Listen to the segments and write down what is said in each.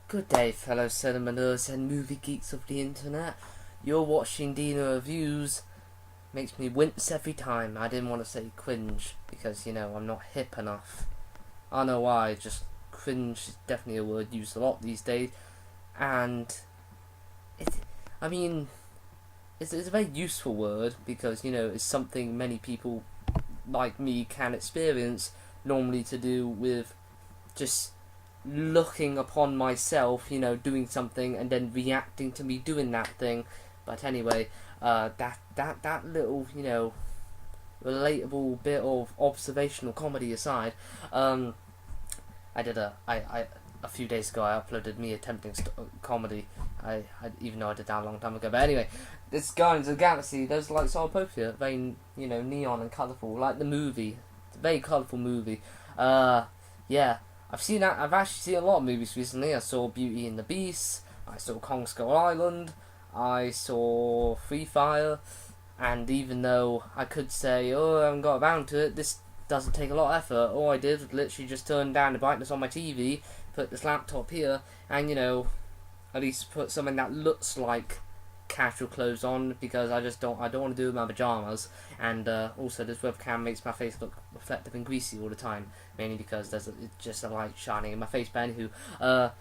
Good day, fellow cinema nerds and movie geeks of the internet. You're watching Deano Reviews. Makes me wince every time. I didn't want to say cringe because, I'm not hip enough. I don't know why, just cringe is definitely a word used a lot these days. And, I mean, it's a very useful word because, it's something many people like me can experience, normally to do with just looking upon myself, doing something and then reacting to me doing that thing. But anyway, that little, relatable bit of observational comedy aside, I did a few days ago. I uploaded me attempting comedy. I even though I did that a long time ago. But anyway, this Guardians of the Galaxy. Those lights are appropriate, very neon and colourful, like the movie. It's a very colourful movie. Yeah. I've actually seen a lot of movies recently. I saw Beauty and the Beast, I saw Kong Skull Island, I saw Free Fire, and even though I could say, I haven't got around to it, this doesn't take a lot of effort. All I did was literally just turn down the brightness on my TV, put this laptop here, and at least put something that looks like casual clothes on, because I don't want to do it with my pajamas. And also this webcam makes my face look reflective and greasy all the time, mainly because it's just a light shining in my face. But anywho,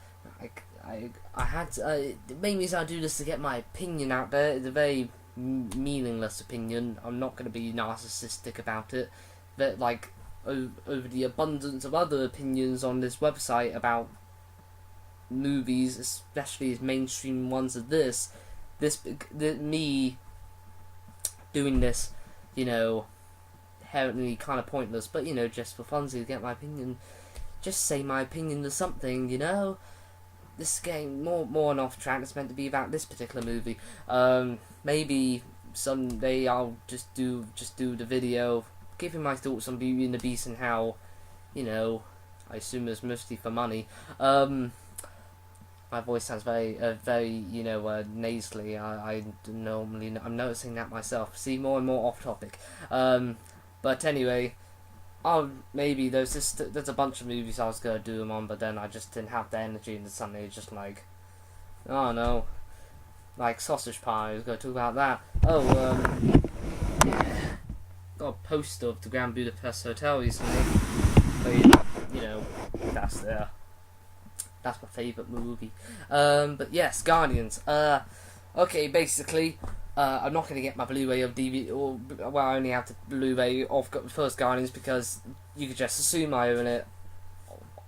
I had the main reason I do this to get my opinion out there. It's a very meaningless opinion. I'm not going to be narcissistic about it. That over the abundance of other opinions on this website about movies, especially as mainstream ones as this me doing this, inherently kind of pointless, but just for funsies to get my opinion, just say my opinion to something, This is getting more and off track. It's meant to be about this particular movie. Maybe someday I'll just do the video giving my thoughts on Beauty and the Beast and how, I assume it's mostly for money. My voice sounds very nasally. I'm noticing that myself. See, more and more off topic. But anyway, maybe there's a bunch of movies I was gonna do them on, but then I just didn't have the energy, and suddenly just like, oh no, like Sausage Pie. I was gonna talk about that. Yeah, got a poster of the Grand Budapest Hotel recently. But that's there. That's my favourite movie. But yes, Guardians. Okay, basically, I'm not going to get my Blu-ray of DVD, I only have the Blu-ray of the first Guardians because you could just assume I own it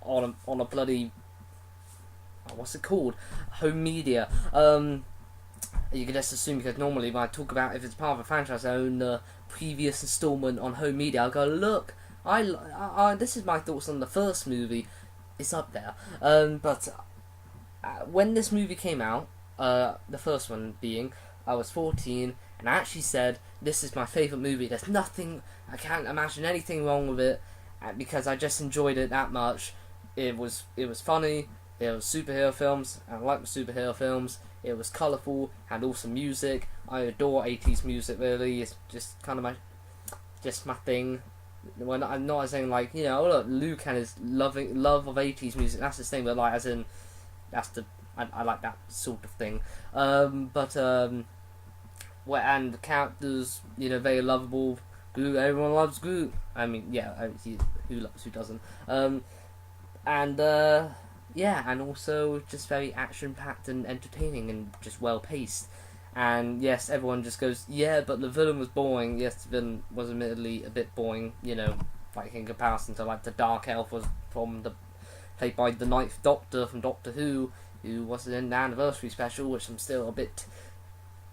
on a bloody, what's it called? Home media. You could just assume, because normally when I talk about if it's part of a franchise, I own the previous installment on home media. I'll go, look, this is my thoughts on the first movie. It's up there. But when this movie came out, the first one being, I was 14, and I actually said, this is my favourite movie. There's nothing, I can't imagine anything wrong with it, because I just enjoyed it that much. It was funny, it was superhero films, and I like the superhero films. It was colourful, had awesome music. I adore 80s music, really. It's just kind of my thing. When I'm not saying like, look, Luke and his love of 80s music, that's his thing, but like, as in, I like that sort of thing. And the characters, very lovable. Groot, everyone loves Groot. I mean, yeah, who doesn't? And also just very action-packed and entertaining and just well-paced. And yes, everyone just goes, yeah, but the villain was boring. Yes, the villain was admittedly a bit boring, like in comparison to like the Dark Elf was played by the Ninth Doctor from Doctor Who was in the anniversary special, which I'm still a bit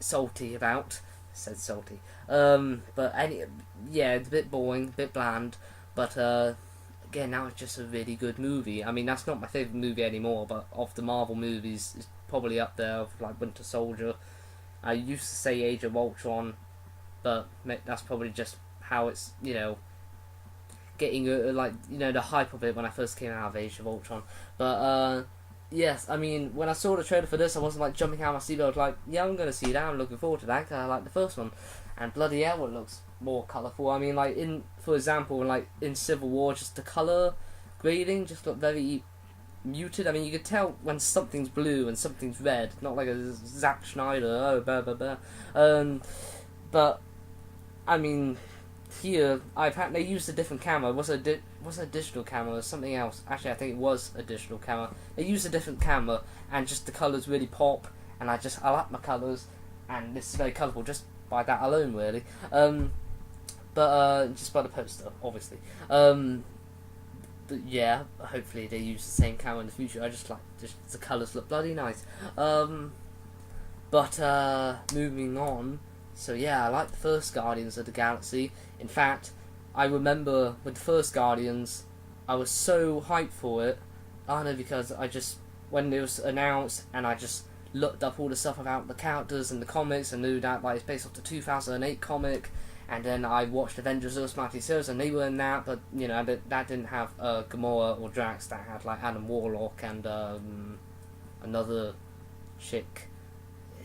salty about. I said salty. But it's a bit boring, a bit bland. But again, that was just a really good movie. I mean, that's not my favourite movie anymore, but of the Marvel movies, it's probably up there with like Winter Soldier. I used to say Age of Ultron, but that's probably just how it's, getting, the hype of it when I first came out of Age of Ultron. But, yes, I mean, when I saw the trailer for this, I wasn't, like, jumping out of my seat. I was like, yeah, I'm going to see that. I'm looking forward to that, because I like the first one. And bloody hell, it looks more colourful. I mean, like, for example, in Civil War, just the colour grading just looked very muted. I mean, you could tell when something's blue and something's red, not like a Zack Schneider, oh, blah, blah, blah. But, I mean, here, they used a different camera. Was it a digital camera or something else? Actually, I think it was a digital camera. They used a different camera, and just the colours really pop, and I like my colours, and this is very colourful just by that alone, really. But just by the poster, obviously. But yeah, hopefully they use the same camera in the future. I just the colours look bloody nice. But moving on. So yeah, I like the first Guardians of the Galaxy. In fact, I remember with the first Guardians, I was so hyped for it. I don't know, because when it was announced, and I just looked up all the stuff about the characters and the comics, and knew that it's based off the 2008 comic. And then I watched Avengers Earth Mighty Heroes, and they were in that, but that didn't have Gamora or Drax. That had like Adam Warlock and another chick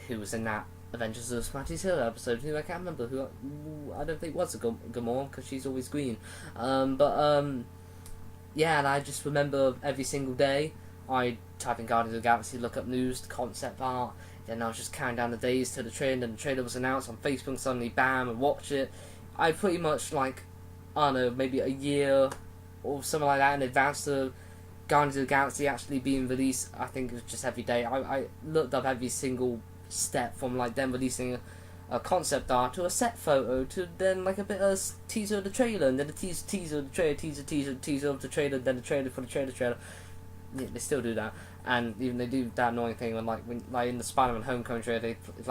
who was in that Avengers Earth Mighty Heroes episode. Who I can't remember. Who I don't think was a Gamora, because she's always green. Yeah, and I just remember every single day I type in Guardians of the Galaxy, look up news, concept art. Then I was just counting down the days to the trailer, and the trailer was announced on Facebook, suddenly bam, and watch it. I pretty much, I don't know, maybe a year or something like that in advance to Guardians of the Galaxy actually being released. I think it was just every day. I looked up every single step, from them releasing a concept art to a set photo to then a bit of teaser of the trailer, and then the teaser of the trailer, teaser of the trailer, then the trailer for the trailer. Yeah, they still do that. And even they do that annoying thing when in the Spider-Man Homecoming trailer, it's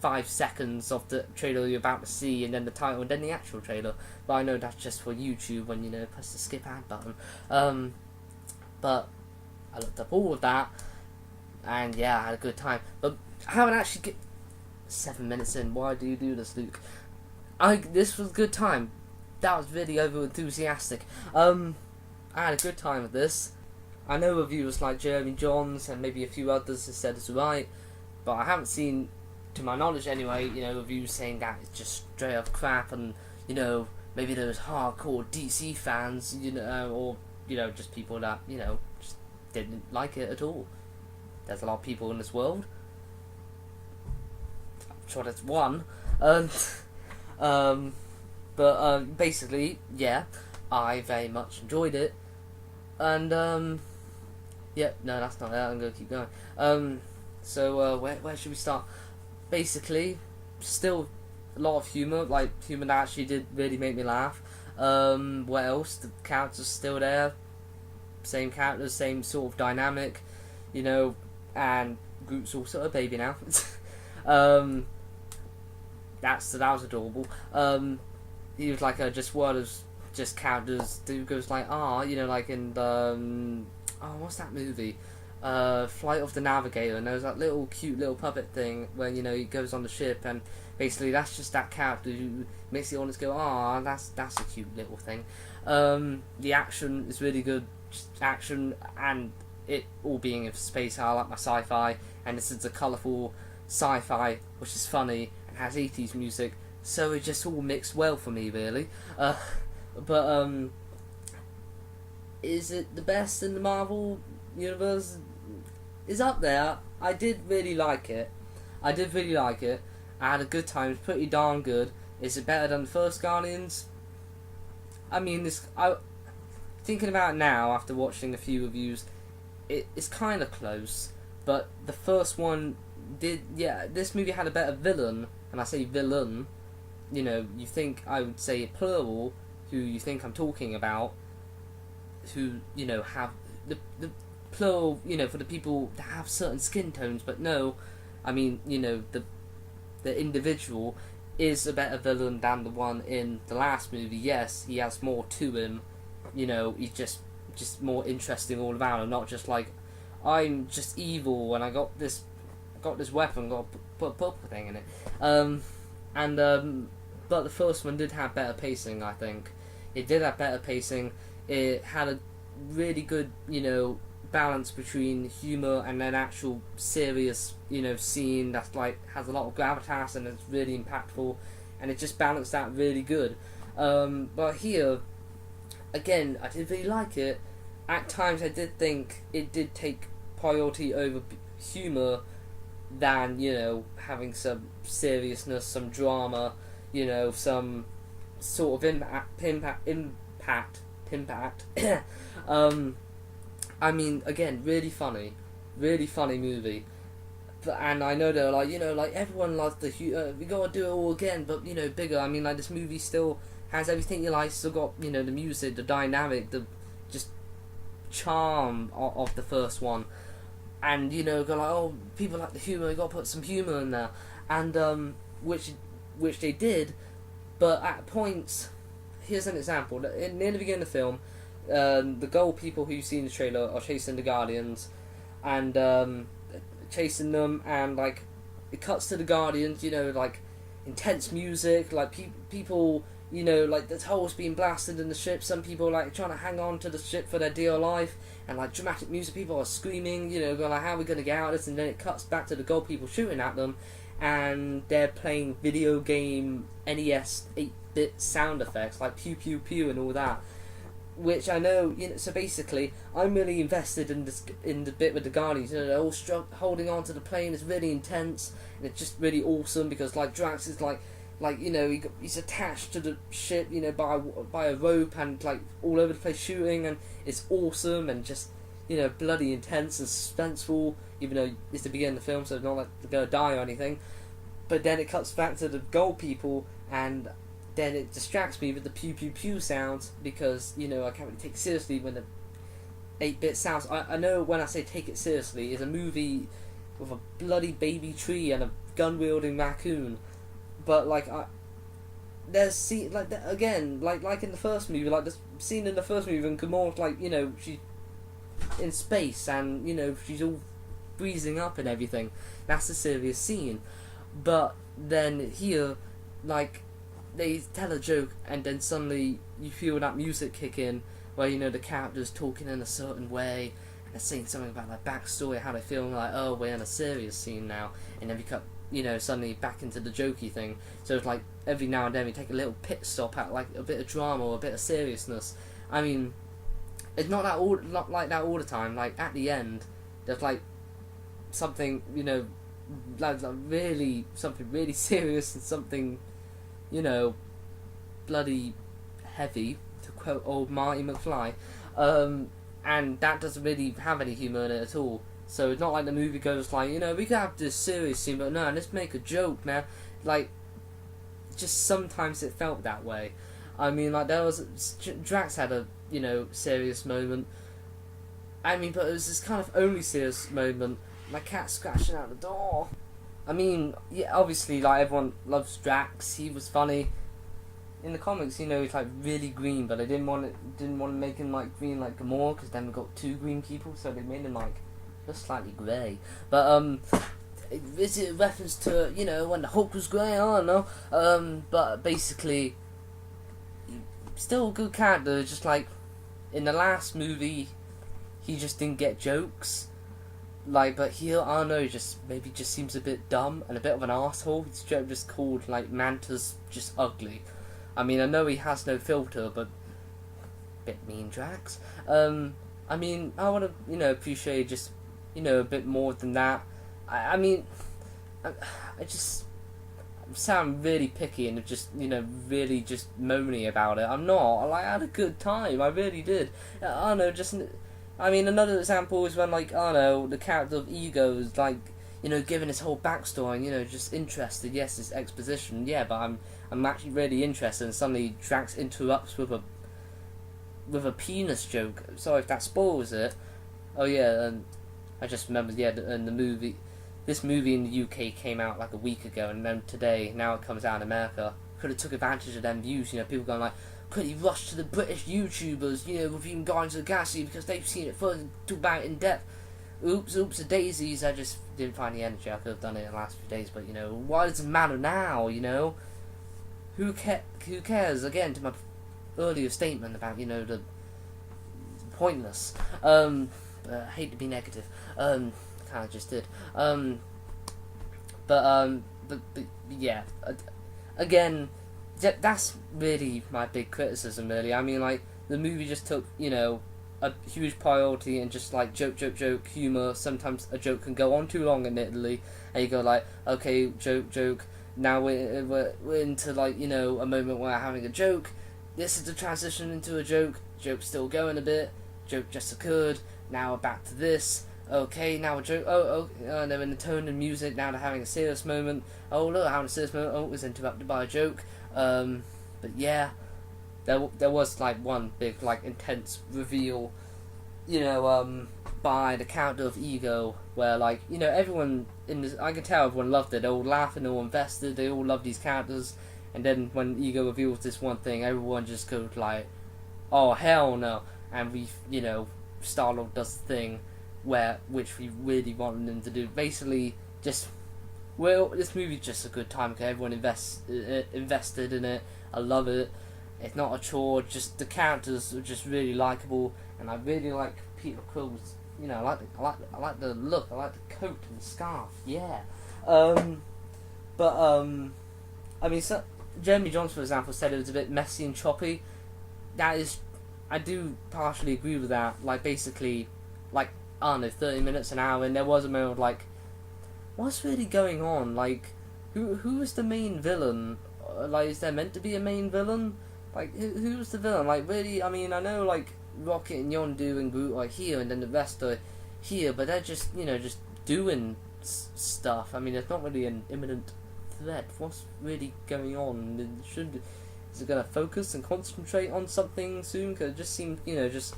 5 seconds of the trailer you're about to see, and then the title, and then the actual trailer. But I know that's just for YouTube when press the skip ad button. But I looked up all of that, and yeah, I had a good time. But I haven't actually 7 minutes in. Why do you do this, Luke? This was a good time. That was really over enthusiastic. I had a good time with this. I know reviewers like Jeremy Johns and maybe a few others have said it's right, but I haven't seen, to my knowledge anyway, reviews saying that it's just straight up crap, and maybe those hardcore DC fans, or just people that just didn't like it at all. There's a lot of people in this world. I'm sure there's one, but basically, yeah, I very much enjoyed it, and yeah, no, that's not it. I'm gonna keep going. So where should we start? Basically, still a lot of humour, humour that actually did really make me laugh. What else? The characters still there, same characters, same sort of dynamic, and Groot's also a baby now. That was adorable. He was just one of just characters who goes in the what's that movie? Flight of the Navigator, and there's that little cute little puppet thing when he goes on the ship, and basically that's just that character who makes the audience go, that's a cute little thing. The action is really good, action, and it all being in space. I like my sci-fi, and this is a colourful sci-fi which is funny and has 80s music, so it just all mixed well for me, really. But is it the best in the Marvel universe? Is up there. I did really like it. I had a good time. It's pretty darn good. Is it better than the first Guardians? I mean, thinking about it now after watching a few reviews, it's kind of close. But the first one did. Yeah, this movie had a better villain, and I say villain. You think I would say plural. Who you think I'm talking about? Who have the plural, for the people that have certain skin tones, but no, I mean, the individual is a better villain than the one in the last movie. Yes, he has more to him, he's just more interesting all around, and not just I'm just evil and I got this weapon, got to put a purple thing in it. But the first one did have better pacing, I think. It did have better pacing. It had a really good, balance between humour and an actual serious, scene that's has a lot of gravitas and it's really impactful, and it just balanced that really good. But here, again, I did really like it, at times I did think it did take priority over humour than, you know, having some seriousness, some drama, you know, some sort of impact. I mean, again, really funny movie. And I know they're like, you know, like everyone loves we gotta do it all again, but you know, bigger. I mean, like this movie still has everything you like. Still got, you know, the music, the dynamic, the just charm of the first one. And you know, go like, oh, people like the humor. We gotta put some humor in there, and which they did. But at points, here's an example. Near the beginning of the film, the gold people who you see in the trailer are chasing the Guardians, and chasing them, and like it cuts to the Guardians, you know, like intense music, like people, you know, like the holes being blasted in the ship, some people like trying to hang on to the ship for their dear life, and like dramatic music, people are screaming, you know, going like, how are we going to get out of this? And then it cuts back to the gold people shooting at them, and they're playing video game NES 8-bit sound effects like pew pew pew and all that. Which I know, you know, so basically, I'm really invested in the bit with the Guardians. You know, they're all holding on to the plane. It's really intense, and it's just really awesome because, like, Drax is like you know, he's attached to the ship, you know, by a rope, and like all over the place shooting, and it's awesome and just, you know, bloody intense and suspenseful. Even though it's the beginning of the film, so it's not like they're gonna die or anything. But then it cuts back to the gold people, and then it distracts me with the pew pew pew sounds because, you know, I can't really take it seriously when the 8-bit sounds. I know when I say take it seriously, it's a movie with a bloody baby tree and a gun-wielding raccoon. But like there's again, like in the first movie, like the scene in the first movie when Gamora's like, you know, she's in space and, you know, she's all freezing up and everything. That's a serious scene. But then here, like, they tell a joke and then suddenly you feel that music kick in where, you know, the character's talking in a certain way and they're saying something about their backstory, how they feel like, oh, we're in a serious scene now, and then we cut, you know, suddenly back into the jokey thing. So it's like every now and then we take a little pit stop at like a bit of drama or a bit of seriousness. I mean, it's not like that all the time. Like at the end, there's like something, you know, like really something really serious and something, you know, bloody heavy, to quote old Marty McFly, and that doesn't really have any humour in it at all. So it's not like the movie goes like, you know, we can have this serious scene, but no, let's make a joke now. Like, just sometimes it felt that way. I mean, like there was Drax had a, you know, serious moment. I mean, but it was this kind of only serious moment. My cat scratching out the door. I mean, yeah, obviously, like, everyone loves Drax. He was funny. In the comics, you know, he's like really green, but they didn't want to make him like green like Gamora, because then we got two green people, so they made him like just slightly grey. But is it a reference to, you know, when the Hulk was grey? I don't know. But basically, still a good character. Just like in the last movie, he just didn't get jokes. Like, but here, I don't know, maybe just seems a bit dumb and a bit of an asshole. He's just called, like, Manta's just ugly. I mean, I know he has no filter, but a bit mean, Drax. I mean, I would have, you know, appreciated just, you know, a bit more than that. I mean, I just sound really picky and just, you know, really just moany about it. I'm not. Like, I had a good time. I really did. I don't know, just... I mean, another example is when, like, I don't know, the character of Ego is, like, you know, given his whole backstory and, you know, just interested. Yes, it's exposition, yeah, but I'm actually really interested, and suddenly Drax interrupts with a penis joke. Sorry if that spoils it. Oh, yeah, and I just remembered, yeah, and this movie in the UK came out, like, a week ago, and then today, now it comes out in America. Could have took advantage of them views, you know, people going, like, could he rush to the British YouTubers, you know, reviewing Guardians of the Galaxy because they've seen it further, talk about it in depth. Oops, the daisies. I just didn't find the energy. I could have done it in the last few days, but, you know, why does it matter now, you know? Who cares? Again, to my earlier statement about, you know, the pointless. But I hate to be negative. Kind of just did. But yeah. Again, that's really my big criticism, really. I mean, like, the movie just took, you know, a huge priority in just like joke humor. Sometimes a joke can go on too long, admittedly, and you go like, okay, joke. Now we're into like, you know, a moment where we're having a joke. This is the transition into a joke. Joke's still going a bit. Joke just occurred. Now we're back to this. Okay, now a joke. And they're in the tone and music. Now they're having a serious moment. Oh look, having a serious moment. Oh, it was interrupted by a joke. But yeah, there was like one big like intense reveal, you know, by the character of Ego, where like, you know, everyone in this, I can tell everyone loved it. They all laughing, they all invested, they all loved these characters. And then when Ego reveals this one thing, everyone just goes like, oh hell no. And we, you know, Star-Lord does the thing which we really wanted him to do. Basically, just, well, this movie's just a good time because everyone invested in it. I love it. It's not a chore. Just the characters are just really likable, and I really like Peter Quill's. You know, I like the look. I like the coat and scarf. Yeah. I mean, so, Jeremy Johnson, for example, said it was a bit messy and choppy. That is, I do partially agree with that. Like, basically, like, I don't know, 30 minutes, an hour, and there was a moment of, like, what's really going on? Like, who is the main villain? Like, is there meant to be a main villain? Like, who's the villain? Like, really, I mean, I know, like, Rocket and Yondu and Groot are here, and then the rest are here, but they're just, you know, just doing stuff. I mean, it's not really an imminent threat. What's really going on? Is it going to focus and concentrate on something soon? Because it just seems, you know, just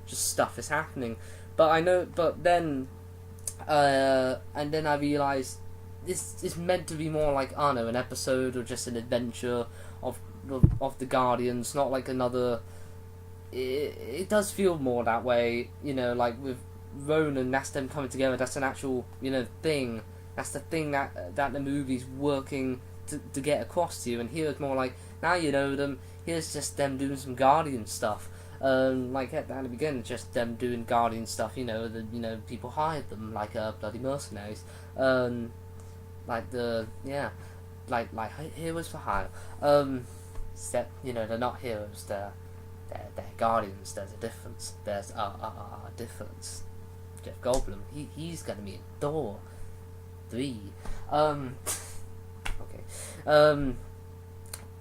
stuff is happening. But then I realised this is meant to be more like, I don't know, an episode or just an adventure of the Guardians, not like another. It does feel more that way, you know, like with Ronan, that's them coming together. That's an actual, you know, thing. That's the thing that the movie's working to get across to you. And here it's more like, now you know them. Here's just them doing some Guardian stuff. Like at the beginning, just them doing Guardian stuff. You know, people hired them like bloody mercenaries. Like heroes for hire. Except, you know, they're not heroes. They're Guardians. There's a difference. There's a difference. Jeff Goldblum, he's gonna be in Thor 3. Okay.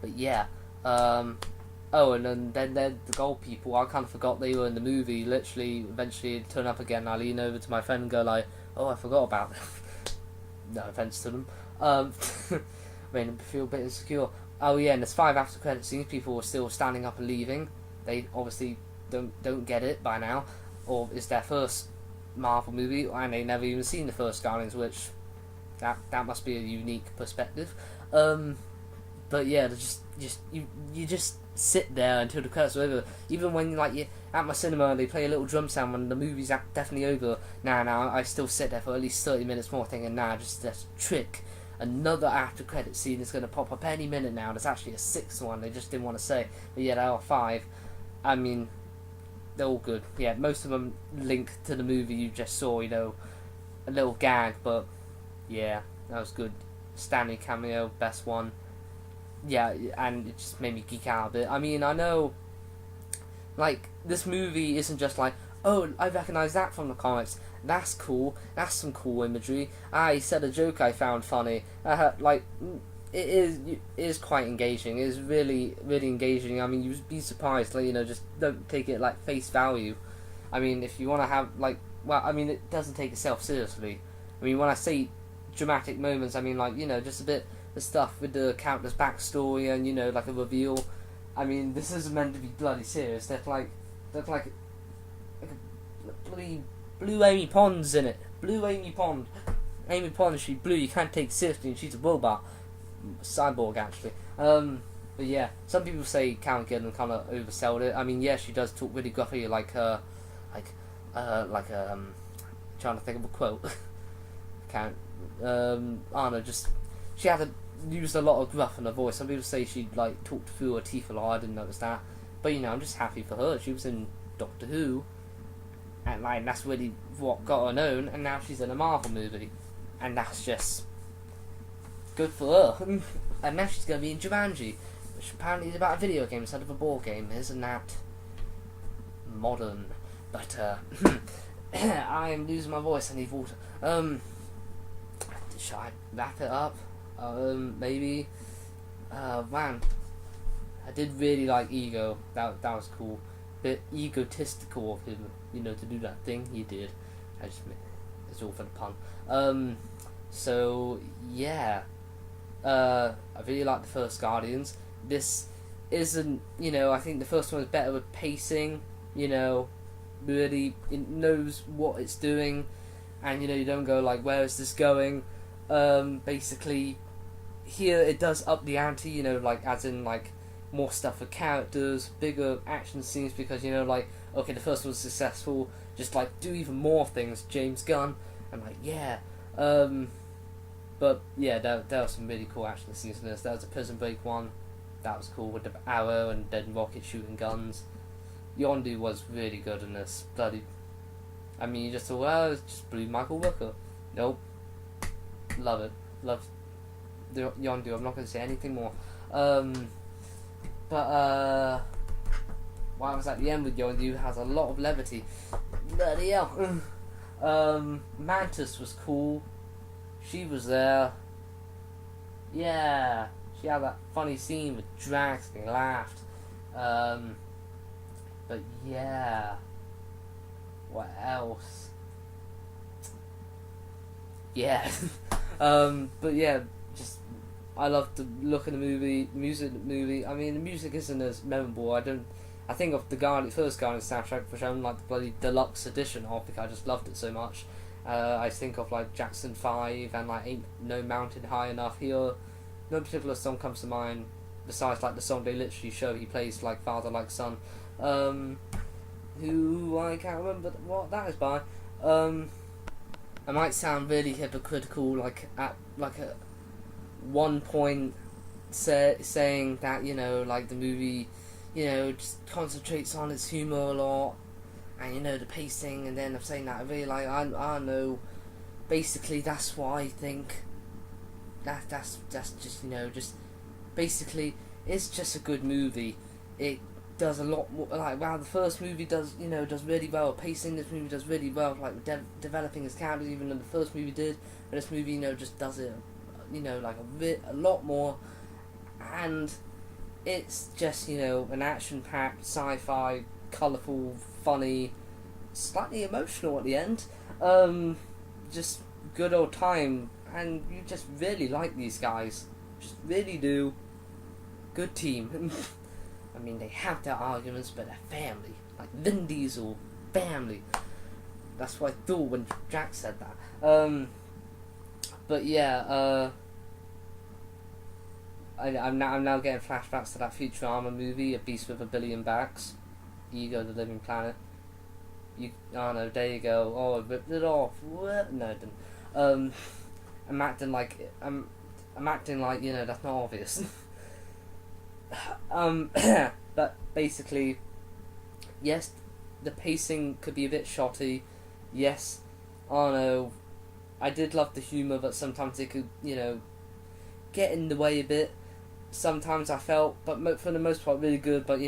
But yeah. Oh, and then the gold people, I kind of forgot they were in the movie. Literally, eventually turn up again. I lean over to my friend and go like, "Oh, I forgot about them." No offense to them. Made them feel a bit insecure. Oh yeah, and there's 5 after credit scenes. People were still standing up and leaving. They obviously don't get it by now, or it's their first Marvel movie, and they never even seen the first Guardians, which that must be a unique perspective. But yeah, you just sit there until the credits are over. Even when you at my cinema, they play a little drum sound when the movie's definitely over. Now I still sit there for at least 30 minutes more, thinking, just this trick. Another after credit scene is going to pop up any minute now. There's actually a 6th one. They just didn't want to say, but yeah, there are 5. I mean, they're all good. Yeah, most of them link to the movie you just saw. You know, a little gag, but yeah, that was good. Stanley cameo, best one. Yeah, and it just made me geek out a bit. I mean, I know, like, this movie isn't just like, oh, I recognise that from the comics. That's cool. That's some cool imagery. He said a joke I found funny. Like, it is quite engaging. It is really, really engaging. I mean, you'd be surprised. Like, you know, just don't take it like face value. I mean, if you want to have it doesn't take itself seriously. I mean, when I say dramatic moments, I mean, like, you know, just a bit the stuff with the character's backstory and, you know, like a reveal. I mean, this is meant to be bloody serious. There's like a bloody blue Amy Pond's in it. Blue Amy Pond. Amy Pond, she's blue. You can't take it seriously, and she's a robot. Cyborg, actually. But yeah, some people say Karen Gillan kind of oversold it. I mean, yeah, she does talk really gruffy, trying to think of a quote. I don't know, just she had to use a lot of gruff in her voice. Some people say she like talked through her teeth a lot. I didn't notice that, but you know, I'm just happy for her. She was in Doctor Who, and like that's really what got her known. And now she's in a Marvel movie, and that's just good for her. And now she's going to be in Jumanji, which apparently is about a video game instead of a board game. Isn't that modern? But I am losing my voice. I need water. Should I wrap it up? Maybe. Man, I did really like Ego. That was cool. Bit egotistical of him, to do that thing he did. It's all for the pun. So yeah. I really like the first Guardians. This isn't, I think the first one is better with pacing. Really, it knows what it's doing, and you don't go like, where is this going? Basically, here it does up the ante. Like as in like more stuff for characters, bigger action scenes, because okay, the first one was successful. Just like do even more things, James Gunn. I'm like, yeah. But yeah, there were some really cool action scenes in this. There was a Prison Break one, that was cool with the arrow and then rocket shooting guns. Yondu was really good in this. Bloody, I mean, you just thought, well, it's just blue Michael Rooker. Nope. Love it. Love the Yondu. I'm not going to say anything more. But while I was at the end with Yondu, has a lot of levity. Bloody hell. Mantis was cool. She was there. Yeah. She had that funny scene with Drax and he laughed. But yeah. What else? Yeah. But yeah, just I love the look of the movie, music of the movie. I mean, the music isn't as memorable. I think of the first Guardian soundtrack, which I own like the bloody deluxe edition of because I just loved it so much. I think of like Jackson 5 and like Ain't No Mountain High Enough. Here, no particular song comes to mind besides like the song they literally show he plays like Father Like Son. Who I can't remember what that is by. I might sound really hypocritical, like at like a one point saying that like the movie, just concentrates on its humor a lot, and the pacing, and then I'm saying that I really like. I know, basically that's what I think. That's just just basically it's just a good movie. It does a lot more, like wow, the first movie does really well. Pacing, this movie does really well, like developing his characters, even though the first movie did. But this movie just does it like a lot more, and it's just an action-packed sci-fi, colourful, funny, slightly emotional at the end, just good old time, and you just really like these guys, just really do. Good team. I mean, they have their arguments, but they're family. Like Vin Diesel, family. That's what I thought when Jack said that. But yeah, I'm now getting flashbacks to that Futurama movie, A Beast with a Billion Backs, Ego the Living Planet. There you go. Oh, I ripped it off. What? No, I didn't. I'm acting like that's not obvious. But basically, yes, the pacing could be a bit shoddy. Yes, I did love the humour, but sometimes it could, get in the way a bit. Sometimes I felt, but for the most part, really good. But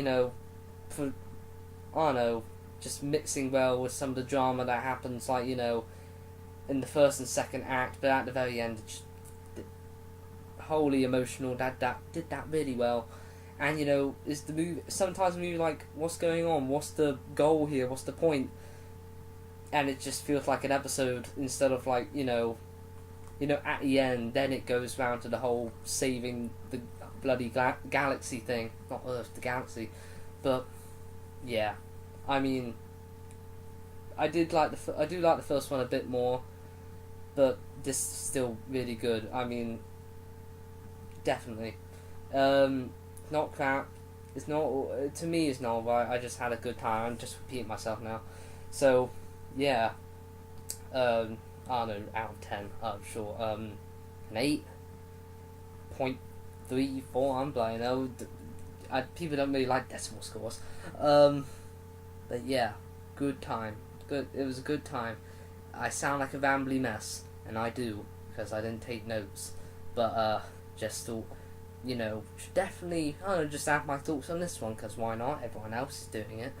just mixing well with some of the drama that happens, like in the first and second act, but at the very end, just wholly emotional. That did that really well. And is the movie sometimes the movie like, what's going on? What's the goal here? What's the point? And it just feels like an episode instead of like at the end. Then it goes round to the whole saving the bloody galaxy thing, not Earth, the galaxy. But yeah, I mean, I do like the first one a bit more, but this is still really good. I mean, definitely. Not crap. It's not, to me it's not right. I just had a good time. I'm just repeating myself now. So yeah, I don't know, out of 10, I'm sure. An 8.34. I'm blind. People don't really like decimal scores. But yeah, good time. Good. It was a good time. I sound like a rambly mess, and I do because I didn't take notes. But just thought, should definitely, just add my thoughts on this one, because why not? Everyone else is doing it.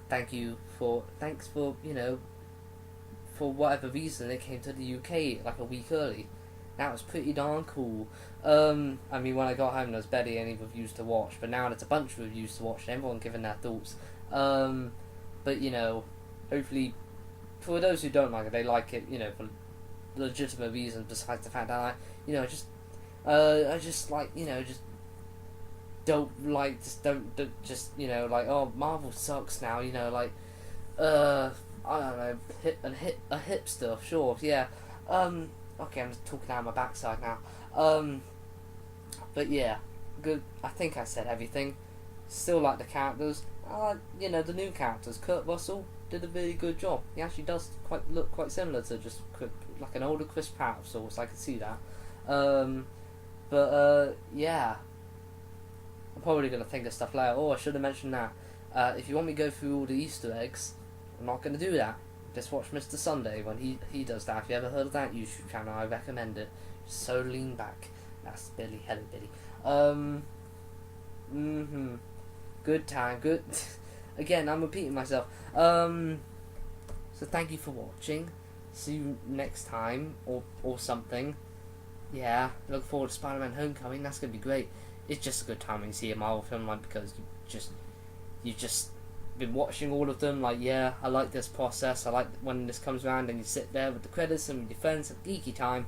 thanks for for whatever reason it came to the UK like a week early. That was pretty darn cool. I mean, when I got home, there was barely any reviews to watch, but now there's a bunch of reviews to watch, and everyone giving their thoughts. But hopefully, for those who don't like it, they like it, for legitimate reasons besides the fact that I just like, just don't like, just like, oh, Marvel sucks now, like, I don't know, a hipster, sure, yeah. Okay, I'm just talking out of my backside now. But yeah, good. I think I said everything. Still like the characters. I like, the new characters. Kurt Russell did a really good job. He actually does look quite similar to just like an older Chris Pratt of sorts. I can see that. Yeah. I'm probably gonna think of stuff later. Oh, I should have mentioned that. If you want me to go through all the Easter eggs, I'm not gonna do that. Just watch Mr. Sunday when he does that. If you ever heard of that YouTube channel, I recommend it. So lean back. That's Billy. Hello, Billy. Good time. Good. Again, I'm repeating myself. So thank you for watching. See you next time or something. Yeah. Look forward to Spider-Man: Homecoming. That's gonna be great. It's just a good time when you see a Marvel film, like, because you just been watching all of them, like, yeah, I like this process, I like when this comes around and you sit there with the credits and with your friends at geeky time,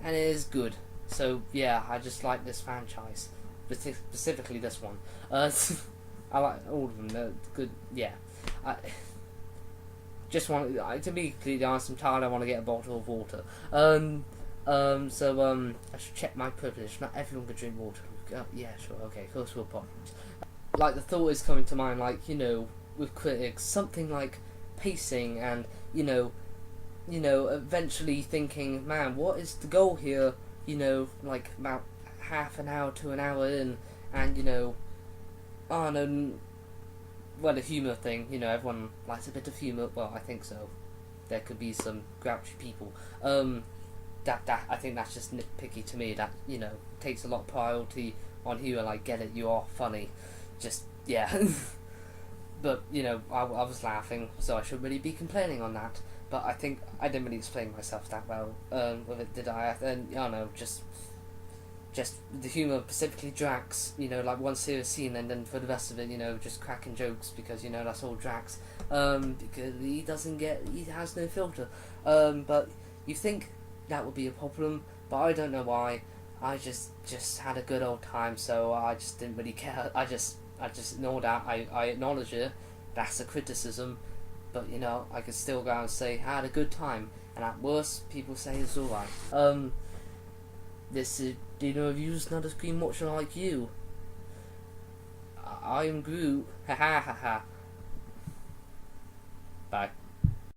and it is good. So yeah, I just like this franchise, specifically this one. I like all of them, they're good. Yeah, I just want to be completely honest, I'm tired, I want to get a bottle of water. I should check my privilege. Not everyone can drink water. Yeah, sure, okay, first world problems. Like, the thought is coming to mind, like, with critics, something like pacing and, eventually thinking, man, what is the goal here, like, about half an hour to an hour in, and, I don't know, well, the humour thing, everyone likes a bit of humour, well, I think so. There could be some grouchy people. I think that's just nitpicky to me, that, takes a lot of priority on humour, like, get it, you are funny. Just, yeah. But, I was laughing, so I should really be complaining on that. But I think I didn't really explain myself that well with it, did I? And, I don't know, just the humour, specifically Drax, like one serious scene, and then for the rest of it, just cracking jokes, because, that's all Drax. Because he has no filter. But you think that would be a problem, but I don't know why. I just had a good old time, so I just didn't really care. I just ignored that. I acknowledge it. That's a criticism, but I could still go out and say I had a good time, and at worst, people say it's alright. This is Deano Reviews, not a screen watcher like you. I am Groot. Ha ha ha ha. Bye.